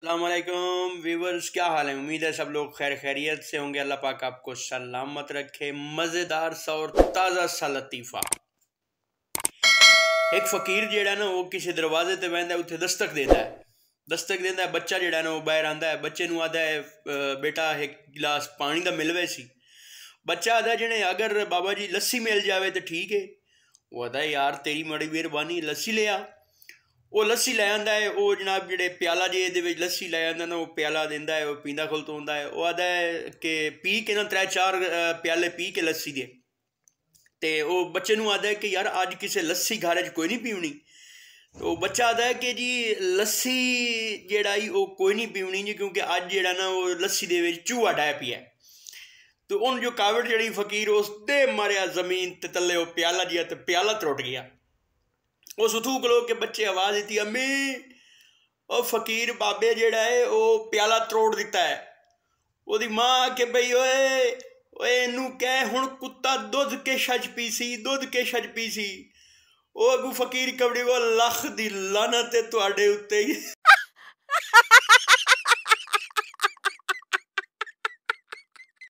अस्सलामुअलैकुम व्यूवर्स, क्या हाल है। उम्मीद है सब लोग खैर खैरियत से होंगे। अल्लाह पाक आपको सलामत रखे। मज़ेदार सा और ताज़ा सा लतीफ़ा। एक फ़कीर जेड़ा ना वो किसी दरवाजे ते बहंदा उत्थे दस्तक देंदा है। बच्चा जेड़ा ना वो बाहर आंदा है। बच्चे नूं आदा है बेटा एक गिलास पानी दा मिलवे सी। बच्चा आदा जिन्हें अगर बाबा जी लस्सी मिल जावे तो ठीक है। वो आदा यार तेरी बड़ी मेहरबानी, लस्सी ले आ। वो लस्सी लै आंदा है। वो जनाब जेड़े प्याला जे दे विच लस्सी लै आंदा ना, वो प्याला दिंदा है। वो पींदा खलतोंदा है। वो आदा है कि पी के ना 3-4 प्याले पी के लस्सी दे। ते वो बच्चे नूं आदा है कि यार अज किसे लस्सी घर च कोई नहीं पीवनी। तो बच्चा आदा है कि जी लस्सी जेड़ा वो कोई नहीं पीवनी जी, क्योंकि अज जेड़ा ना वो लस्सी दे विच चूहा डाय पिया। तो उन जो कावड़ जड़ी फकीर उस दे मारिया जमीन ते तले वो प्याला जिया, ते प्याला त्रुट गया। उस उथू खलो के बच्चे आवाज दी, अम्मी ओ फकीर बाबे जेड़ा है वो प्याला त्रोड़ दिता है। ओदी मां आके बई ओए ओए इनू कह हुण कुत्ता दुध के छज पीसी, दुध के छज पीसी। ओ अगू फकीर कबड़ी वो लख दी लानत है तुहाडे उत्ते ही।